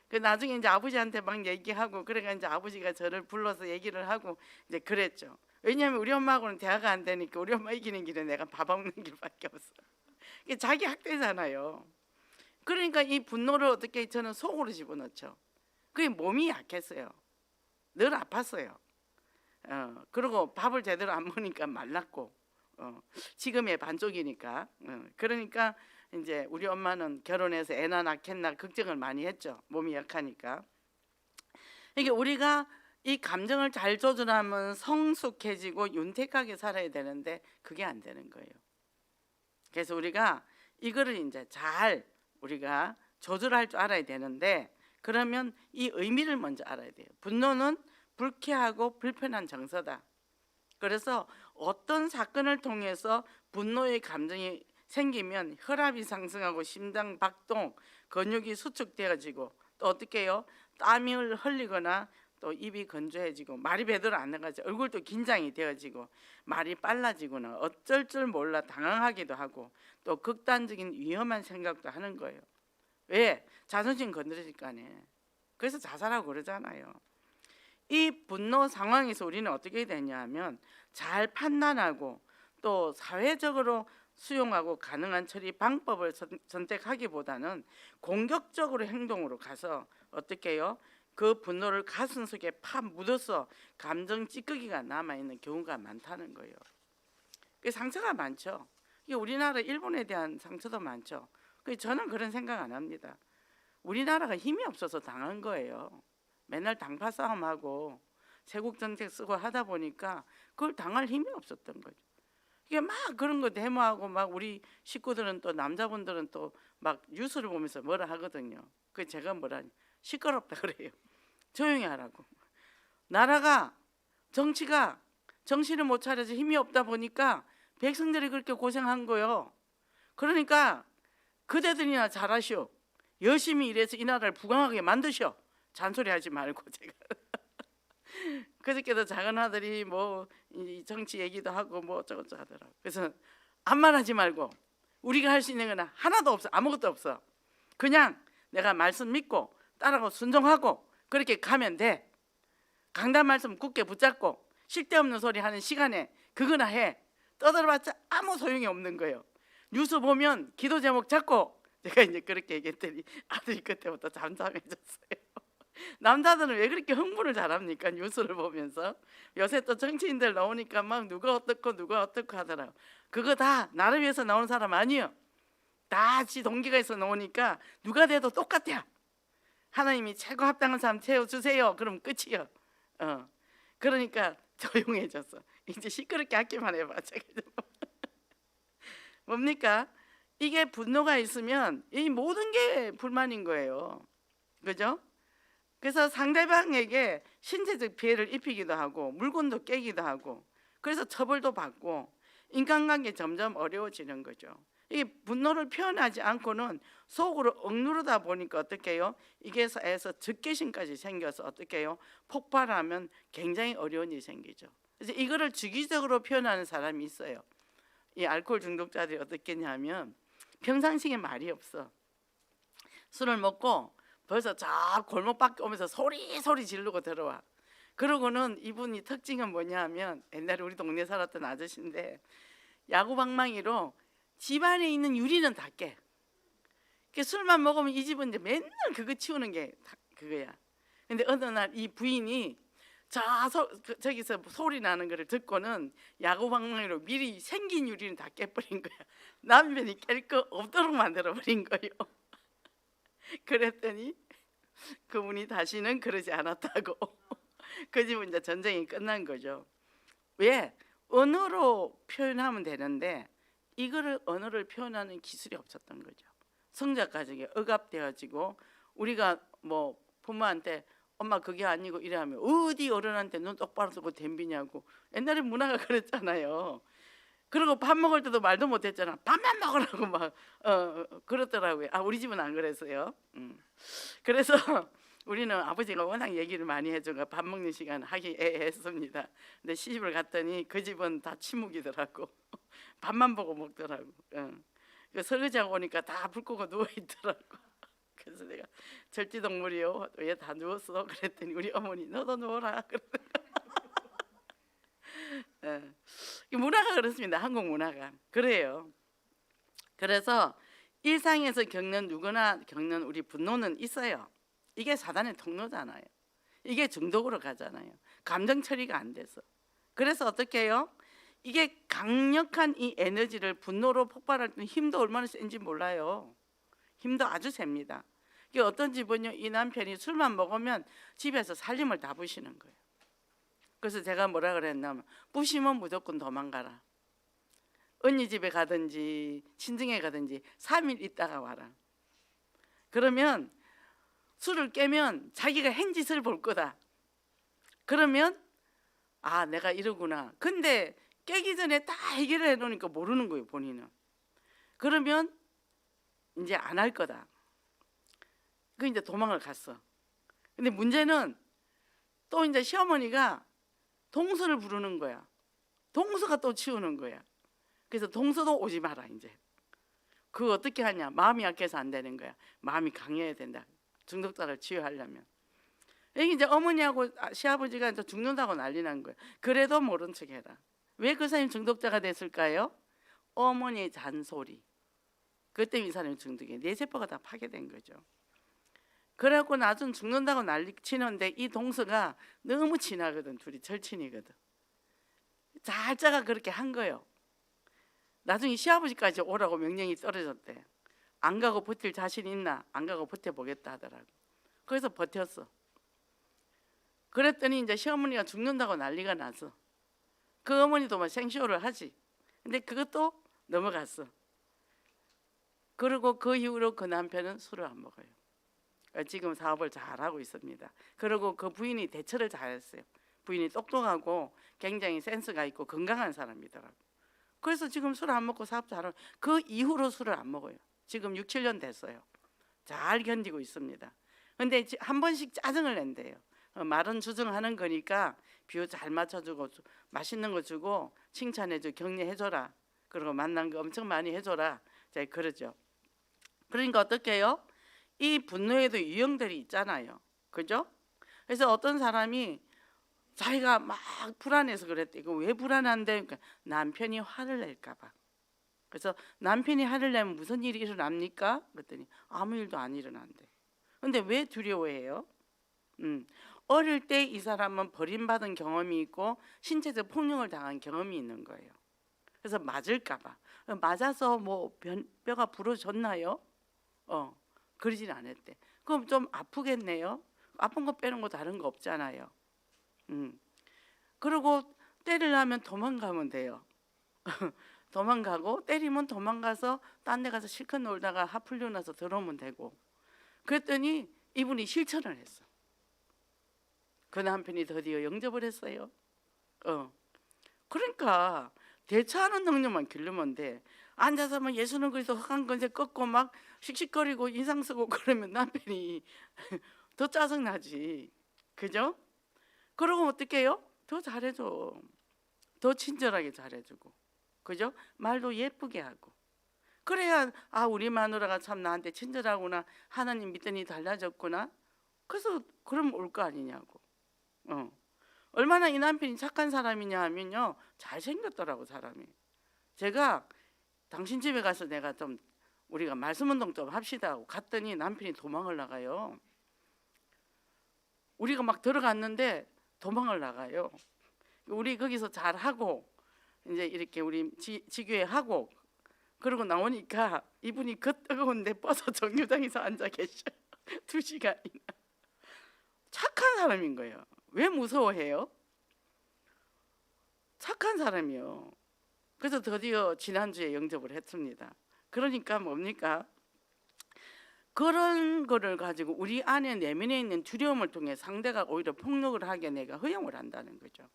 그 나중에 이제 아버지한테 막 얘기하고, 그러니까 이제 아버지가 저를 불러서 얘기를 하고 이제 그랬죠. 왜냐하면 우리 엄마하고는 대화가 안 되니까 우리 엄마 이기는 길은 내가 밥 먹는 길밖에 없어. 이게 자기 학대잖아요. 그러니까 이 분노를 어떻게 저는 속으로 집어넣죠. 그게 몸이 약했어요. 늘 아팠어요. 그리고 밥을 제대로 안 먹으니까 말랐고, 지금의 반쪽이니까. 그러니까 이제 우리 엄마는 결혼해서 애나 낳겠나 걱정을 많이 했죠. 몸이 약하니까. 이게 우리가 이 감정을 잘 조절하면 성숙해지고 윤택하게 살아야 되는데 그게 안 되는 거예요. 그래서 우리가 이거를 이제 잘 우리가 조절할 줄 알아야 되는데, 그러면 이 의미를 먼저 알아야 돼요. 분노는 불쾌하고 불편한 정서다. 그래서 어떤 사건을 통해서 분노의 감정이 생기면 혈압이 상승하고 심장 박동, 근육이 수축되어지고, 또 어떻게 해요? 땀이 흘리거나 또 입이 건조해지고 말이 제대로 안 나가죠. 얼굴도 긴장이 되어지고 말이 빨라지거나 어쩔 줄 몰라 당황하기도 하고 또 극단적인 위험한 생각도 하는 거예요. 왜? 자존심 건드려질 거 아니에요. 그래서 자살하고 그러잖아요. 이 분노 상황에서 우리는 어떻게 되냐 하면 잘 판단하고 또 사회적으로 수용하고 가능한 처리 방법을 선택하기보다는 공격적으로 행동으로 가서 어떻게 해요? 그 분노를 가슴 속에 파 묻어서 감정 찌꺼기가 남아있는 경우가 많다는 거예요. 상처가 많죠. 우리나라 일본에 대한 상처도 많죠. 저는 그런 생각 안 합니다. 우리나라가 힘이 없어서 당한 거예요. 맨날 당파 싸움하고 세국 정책 쓰고 하다 보니까 그걸 당할 힘이 없었던 거죠. 이게 막 그런 거 데모하고 막 우리 식구들은 또 남자분들은 또 막 뉴스를 보면서 뭐라 하거든요. 그 제가 뭐라니 시끄럽다 그래요. 조용히 하라고. 나라가 정치가 정신을 못 차려서 힘이 없다 보니까 백성들이 그렇게 고생한 거요. 그러니까 그대들이나 잘하시오. 열심히 일해서 이 나라를 부강하게 만드셔. 잔소리하지 말고. 제가 그저께도 작은 아들이 뭐 정치 얘기도 하고 뭐 어쩌고저쩌고 하더라고. 그래서 아무 말 하지 말고 우리가 할 수 있는 건 하나도 없어. 아무것도 없어. 그냥 내가 말씀 믿고 따라가고 순종하고 그렇게 가면 돼. 강단 말씀 굳게 붙잡고 쓸데없는 소리 하는 시간에 그거나 해. 떠들어봤자 아무 소용이 없는 거예요. 뉴스 보면 기도 제목 잡고, 제가 이제 그렇게 얘기했더니 아들이 그때부터 잠잠해졌어요. 남자들은 왜 그렇게 흥분을 잘합니까? 뉴스를 보면서. 요새 또 정치인들 나오니까 막 누가 어떻고 하더라고. 그거 다 나를 위해서 나오는 사람 아니에요. 다 지 동기가 있어 나오니까 누가 돼도 똑같아요. 하나님이 최고 합당한 사람 채워주세요. 그럼 끝이요. 그러니까 조용해졌어. 이제 시끄럽게 하기만 해봐. 뭡니까? 이게 분노가 있으면 이 모든 게 불만인 거예요. 그죠? 그래서 상대방에게 신체적 피해를 입히기도 하고 물건도 깨기도 하고 그래서 처벌도 받고 인간관계 점점 어려워지는 거죠. 이 분노를 표현하지 않고는 속으로 억누르다 보니까 어떻게 해요? 이게 에서 적개심까지 생겨서 어떻게 해요? 폭발하면 굉장히 어려운 일이 생기죠. 그래서 이거를 주기적으로 표현하는 사람이 있어요. 이 알코올 중독자들이 어떻게 하냐면 평상시에 말이 없어. 술을 먹고 벌써 저 골목밖에 오면서 소리 지르고 들어와. 그러고는 이분이 특징은 뭐냐 하면 옛날에 우리 동네 살았던 아저씨인데 야구방망이로 집안에 있는 유리는 다 깨. 술만 먹으면 이 집은 이제 맨날 그거 치우는 게 그거야. 근데 어느 날 이 부인이 저기서 소리 나는 거를 듣고는 야구방망이로 미리 생긴 유리는 다 깨버린 거야. 남편이 깰 거 없도록 만들어버린 거예요. 그랬더니 그분이 다시는 그러지 않았다고. 그 집은 이제 전쟁이 끝난 거죠. 왜? 언어로 표현하면 되는데 이거를 언어를 표현하는 기술이 없었던 거죠. 성장 가족이 억압되어지고 우리가 뭐 부모한테 엄마 그게 아니고 이래하면 어디 어른한테 눈 똑바로 뜨고 덤비냐고. 옛날에 문화가 그랬잖아요. 그리고 밥 먹을 때도 말도 못했잖아. 밥만 먹으라고 막 그러더라고요. 우리 집은 안 그랬어요. 그래서 우리는 아버지가 워낙 얘기를 많이 해줘가 밥 먹는 시간 하기 애했습니다. 근데 시집을 갔더니 그 집은 다 침묵이더라고. 밥만 보고 먹더라고. 설거지하고 오니까 다 불 끄고 누워 있더라고. 그래서 내가 절지동물이요. 왜 다 누웠어? 그랬더니 우리 어머니 너도 누워라. 문화가 그렇습니다. 한국 문화가 그래요. 그래서 일상에서 겪는 누구나 겪는 우리 분노는 있어요. 이게 사단의 통로잖아요. 이게 중독으로 가잖아요. 감정 처리가 안 돼서. 그래서 어떻게 해요? 이게 강력한 이 에너지를 분노로 폭발할 때 힘도 얼마나 센지 몰라요. 힘도 아주 셉니다. 이게 어떤 집은요, 이 남편이 술만 먹으면 집에서 살림을 다 부시는 거예요. 그래서 제가 뭐라 그랬냐면, 부시면 무조건 도망가라. 언니 집에 가든지 친정에 가든지 3일 있다가 와라. 그러면 술을 깨면 자기가 한 짓을 볼 거다. 그러면 아, 내가 이러구나. 근데 깨기 전에 다 해결을 해놓으니까 모르는 거예요, 본인은. 그러면 이제 안 할 거다. 그 이제 도망을 갔어. 근데 문제는 또 이제 시어머니가 동서를 부르는 거야. 동서가 또 치우는 거야. 그래서 동서도 오지 마라 이제. 그거 어떻게 하냐? 마음이 약해서 안 되는 거야. 마음이 강해야 된다. 중독자를 치유하려면. 여기 이제 어머니하고 시아버지가 이제 죽는다고 난리 난 거예요. 그래도 모른 척 해라. 왜 그 사람이 중독자가 됐을까요? 어머니의 잔소리. 그것 때문에 이 사람이 중독이에요. 뇌세포가 다 파괴된 거죠. 그래갖고 나중 죽는다고 난리 치는데 이 동서가 너무 친하거든. 둘이 절친이거든. 잘자가 그렇게 한 거예요. 나중에 시아버지까지 오라고 명령이 떨어졌대. 안 가고 버틸 자신 있나? 안 가고 버텨보겠다 하더라고. 그래서 버텼어. 그랬더니 이제 시어머니가 죽는다고 난리가 났어. 그 어머니도 막 생쇼를 하지. 근데 그것도 넘어갔어. 그리고 그 이후로 그 남편은 술을 안 먹어요. 지금 사업을 잘하고 있습니다. 그리고 그 부인이 대처를 잘했어요. 부인이 똑똑하고 굉장히 센스가 있고 건강한 사람이더라고. 그래서 지금 술 안 먹고 사업 잘하고, 그 이후로 술을 안 먹어요. 지금 6, 7년 됐어요. 잘 견디고 있습니다. 근데 한 번씩 짜증을 낸대요. 말은 주정하는 거니까 비유 잘 맞춰주고 맛있는 거 주고 칭찬해줘, 격려해줘라. 그리고 만난 거 엄청 많이 해줘라. 자, 그러죠. 그러니까 어떻게 해요? 이 분노에도 유형들이 있잖아요. 그죠? 그래서 어떤 사람이 자기가 막 불안해서 그랬대. 이거 왜 불안한데? 그러니까 남편이 화를 낼까 봐. 그래서 남편이 화를 내면 무슨 일이 일어납니까? 그랬더니 아무 일도 안 일어난대. 근데 왜 두려워해요? 어릴 때 이 사람은 버림받은 경험이 있고 신체적 폭력을 당한 경험이 있는 거예요. 그래서 맞을까 봐. 맞아서 뭐 뼈가 부러졌나요? 그러진 않았대. 그럼 좀 아프겠네요. 아픈 거 빼는 거 다른 거 없잖아요. 그리고 때리려면 도망가면 돼요. 도망가고, 때리면 도망가서 딴 데 가서 실컷 놀다가 화 풀려 나서 들어오면 되고. 그랬더니 이분이 실천을 했어. 그 남편이 드디어 영접을 했어요. 그러니까 대처하는 능력만 기르면 돼. 앉아서 막 예수는 그리스도 흑한 건세 꺾고 막 씩씩거리고 인상 쓰고 그러면 남편이 더 짜증나지. 그죠? 그러고 어떻게 해요? 더 잘해줘. 더 친절하게 잘해주고. 그죠? 말도 예쁘게 하고. 그래야 아, 우리 마누라가 참 나한테 친절하구나. 하나님 믿더니 달라졌구나. 그래서 그럼 올 거 아니냐고. 얼마나 이 남편이 착한 사람이냐 하면요, 잘생겼더라고 사람이. 제가 당신 집에 가서 내가 좀 우리가 말씀 운동 좀 합시다 하고 갔더니 남편이 도망을 나가요. 우리가 막 들어갔는데 도망을 나가요. 우리 거기서 잘 하고 이제 이렇게 우리 지교회 하고 그러고 나오니까 이분이 그 뜨거운데 버섯 정류장에서 앉아 계셔. 2시간이나. 착한 사람인 거예요. 왜 무서워해요? 착한 사람이요. 그래서 드디어 지난주에 영접을 했습니다. 그러니까 뭡니까? 그런 거를 가지고 우리 안에 내면에 있는 두려움을 통해 상대가 오히려 폭력을 하게 내가 허용을 한다는 거죠.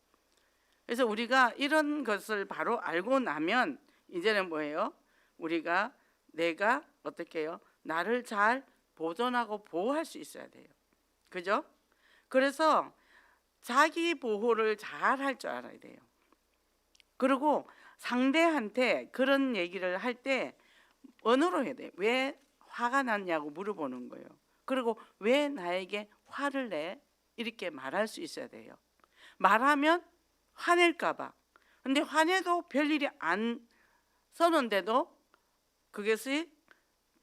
그래서 우리가 이런 것을 바로 알고 나면 이제는 뭐예요? 우리가 내가 어떻게 해요? 나를 잘 보존하고 보호할 수 있어야 돼요. 그죠? 그래서 자기 보호를 잘 할 줄 알아야 돼요. 그리고 상대한테 그런 얘기를 할 때 언어로 해야 돼요. 왜 화가 났냐고 물어보는 거예요. 그리고 왜 나에게 화를 내? 이렇게 말할 수 있어야 돼요. 말하면 화낼까 봐. 근데 화내도 별일이 안 서는데도 그것이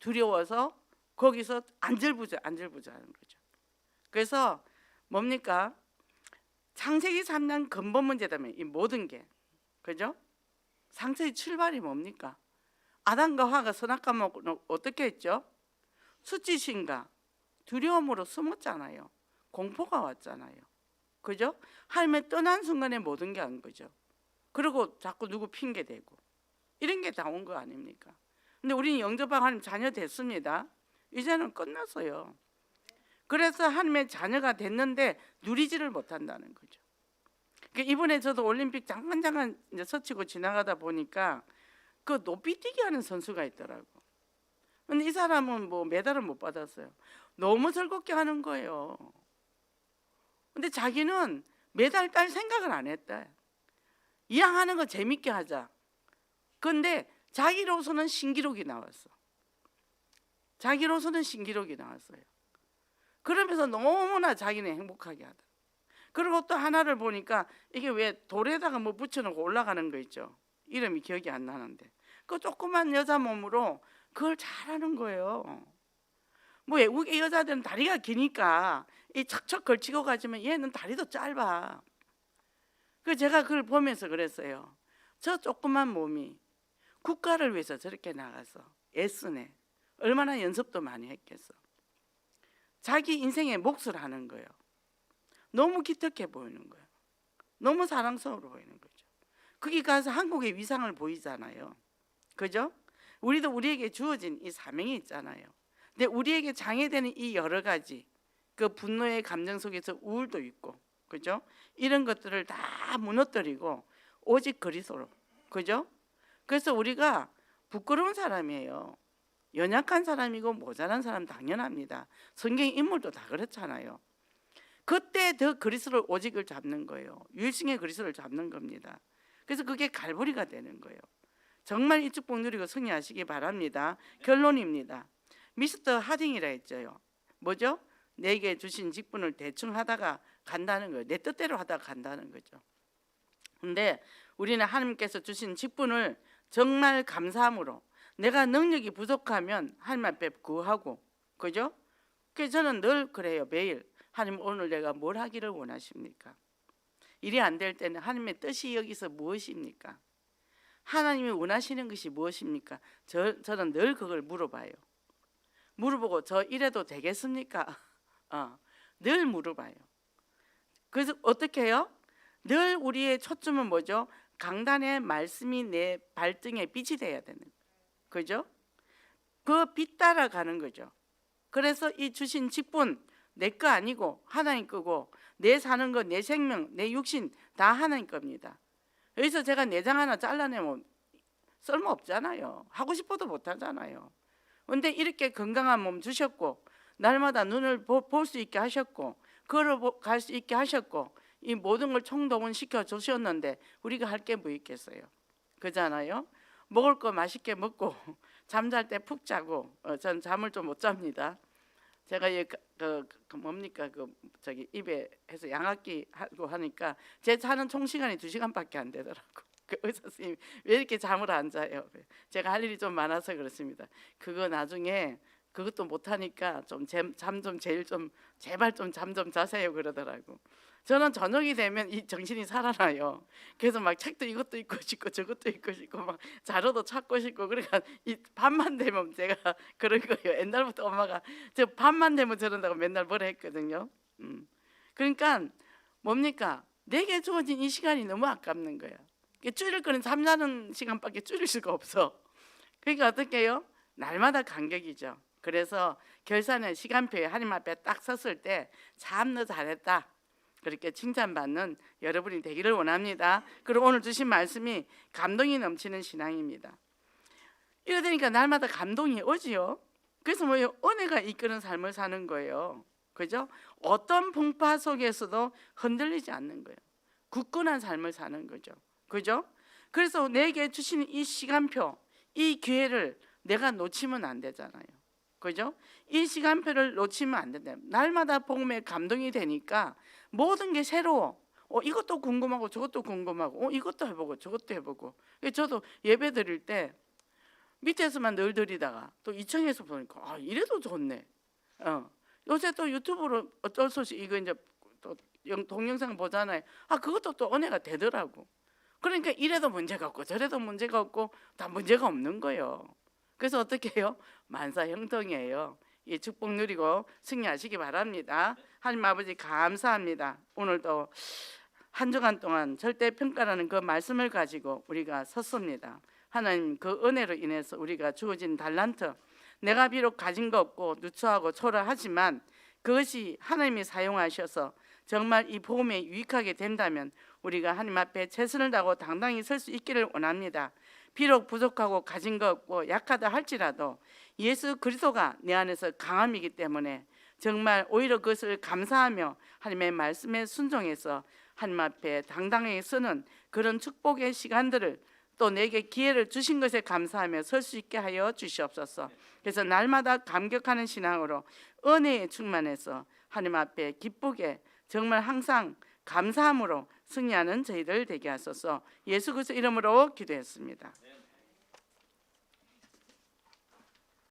두려워서 거기서 안절부절하는 거죠. 그래서 뭡니까? 창세기 3장 근본 문제다면 이 모든 게, 그죠? 상처의 출발이 뭡니까? 아담과 하와가 선악과 먹고 어떻게 했죠? 수치심과 두려움으로 숨었잖아요. 공포가 왔잖아요. 그죠? 하나님의 떠난 순간에 모든 게 안 거죠. 그리고 자꾸 누구 핑계 대고 이런 게 다 온 거 아닙니까? 근데 우리는 영접하고 하나님 자녀 됐습니다. 이제는 끝났어요. 그래서 하나님의 자녀가 됐는데 누리지를 못한다는 거죠. 그러니까 이번에 저도 올림픽 잠깐 이제 서치고 지나가다 보니까 그 높이뛰기 하는 선수가 있더라고. 근데 이 사람은 뭐 메달을 못 받았어요. 너무 즐겁게 하는 거예요. 근데 자기는 메달 딸 생각을 안 했대. 이왕 하는 거 재밌게 하자. 근데 자기로서는 신기록이 나왔어. 자기로서는 신기록이 나왔어요. 그러면서 너무나 자기는 행복하게 하다. 그리고 또 하나를 보니까 이게 왜 돌에다가 뭐 붙여놓고 올라가는 거 있죠. 이름이 기억이 안 나는데 그 조그만 여자 몸으로 그걸 잘하는 거예요. 뭐 외국의 여자들은 다리가 기니까 이 척척 걸치고 가지만 얘는 다리도 짧아. 그 제가 그걸 보면서 그랬어요. 저 조그만 몸이 국가를 위해서 저렇게 나가서 애쓰네. 얼마나 연습도 많이 했겠어. 자기 인생의 몫을 하는 거예요. 너무 기특해 보이는 거예요. 너무 사랑스러워 보이는 거죠. 거기 가서 한국의 위상을 보이잖아요. 그죠? 우리도 우리에게 주어진 이 사명이 있잖아요. 근데 우리에게 장애되는 이 여러 가지 그 분노의 감정 속에서 우울도 있고, 그죠? 이런 것들을 다 무너뜨리고 오직 그리스도로, 그죠? 그래서 우리가 부끄러운 사람이에요. 연약한 사람이고 모자란 사람 당연합니다. 성경 인물도 다 그렇잖아요. 그때 더 그리스도를 오직을 잡는 거예요. 유일신의 그리스도를 잡는 겁니다. 그래서 그게 갈보리가 되는 거예요. 정말 이 축복 누리고 승리하시기 바랍니다. 결론입니다. 미스터 하딩이라 했죠. 뭐죠? 내게 주신 직분을 대충 하다가 간다는 거예요. 내 뜻대로 하다가 간다는 거죠. 근데 우리는 하나님께서 주신 직분을 정말 감사함으로 내가 능력이 부족하면 하나님 앞에 구하고, 그죠? 그래서 저는 늘 그래요. 매일 하나님 오늘 내가 뭘 하기를 원하십니까? 일이 안 될 때는 하나님의 뜻이 여기서 무엇입니까? 하나님이 원하시는 것이 무엇입니까? 저는 늘 그걸 물어봐요. 물어보고 저 이래도 되겠습니까? 늘 물어봐요. 그래서 어떻게 해요? 늘 우리의 초점은 뭐죠? 강단의 말씀이 내 발등에 빛이 돼야 되는 거예요. 그죠? 그 빛 따라가는 거죠. 그래서 이 주신 직분 내 거 아니고 하나님 거고, 내 사는 거, 내 생명, 내 육신 다 하나님 겁니다. 여기서 제가 내장 하나 잘라내면 쓸모없잖아요. 하고 싶어도 못하잖아요. 그런데 이렇게 건강한 몸 주셨고, 날마다 눈을 볼 수 있게 하셨고, 걸어갈 수 있게 하셨고, 이 모든 걸 총동원시켜 주셨는데 우리가 할 게 뭐 있겠어요? 그잖아요. 먹을 거 맛있게 먹고 잠잘 때 푹 자고, 전 잠을 좀 못 잡니다. 제가 뭡니까 저기 입에 해서 양압기 하고 하니까 제 자는 총 시간이 2시간밖에 안 되더라고. 그 의사 선생님이 왜 이렇게 잠을 안 자요? 제가 할 일이 좀 많아서 그렇습니다. 그거 나중에 그것도 못 하니까 좀 잠 좀 제발 좀 잠 좀 자세요 그러더라고. 저는 저녁이 되면 이 정신이 살아나요. 그래서 막 책도 이것도 읽고 싶고 저것도 읽고 싶고 막 자료도 찾고 싶고, 그러니까 이 밤만 되면 제가 그런 거예요. 옛날부터 엄마가 저 밤만 되면 저런다고 맨날 뭐라 했거든요. 그러니까 뭡니까? 내게 주어진 이 시간이 너무 아깝는 거야. 줄일 거는 잠자는 시간밖에 줄일 수가 없어. 그러니까 어떻게 해요? 날마다 간격이죠. 그래서 결산의 시간표에 하나님 앞에 딱 섰을 때 참 너 잘했다, 그렇게 칭찬받는 여러분이 되기를 원합니다. 그리고 오늘 주신 말씀이 감동이 넘치는 신앙입니다. 이러니까 날마다 감동이 오지요. 그래서 뭐예요? 은혜가 이끄는 삶을 사는 거예요. 그죠? 어떤 풍파 속에서도 흔들리지 않는 거예요. 굳건한 삶을 사는 거죠. 그죠? 그래서 내게 주시는 이 시간표, 이 기회를 내가 놓치면 안 되잖아요. 그죠? 이 시간표를 놓치면 안 된다. 날마다 복음에 감동이 되니까 모든 게 새로워. 이것도 궁금하고 저것도 궁금하고, 이것도 해보고 저것도 해보고. 저도 예배 드릴 때 밑에서만 늘 들이다가 또 2층에서 보니까 아 이래도 좋네. 요새 또 유튜브로 어쩔 수 없이 이거 이제 또 동영상 보잖아요. 아 그것도 또 은혜가 되더라고. 그러니까 이래도 문제가 없고 저래도 문제가 없고 다 문제가 없는 거예요. 그래서 어떻게 해요? 만사형통이에요. 이 축복 누리고 승리하시기 바랍니다. 하나님 아버지 감사합니다. 오늘도 한 주간 동안 절대평가라는 그 말씀을 가지고 우리가 섰습니다. 하나님 그 은혜로 인해서 우리가 주어진 달란트, 내가 비록 가진 거 없고 누추하고 초라하지만 그것이 하나님이 사용하셔서 정말 이 복음에 유익하게 된다면 우리가 하나님 앞에 최선을 다하고 당당히 설 수 있기를 원합니다. 비록 부족하고 가진 거 없고 약하다 할지라도 예수 그리스도가 내 안에서 강함이기 때문에 정말 오히려 그것을 감사하며 하나님의 말씀에 순종해서 하나님 앞에 당당하게 서는 그런 축복의 시간들을 또 내게 기회를 주신 것에 감사하며 설 수 있게 하여 주시옵소서. 그래서 날마다 감격하는 신앙으로 은혜에 충만해서 하나님 앞에 기쁘게 정말 항상 감사함으로 승리하는 저희들 되게 하소서. 예수 그리스도 이름으로 기도했습니다.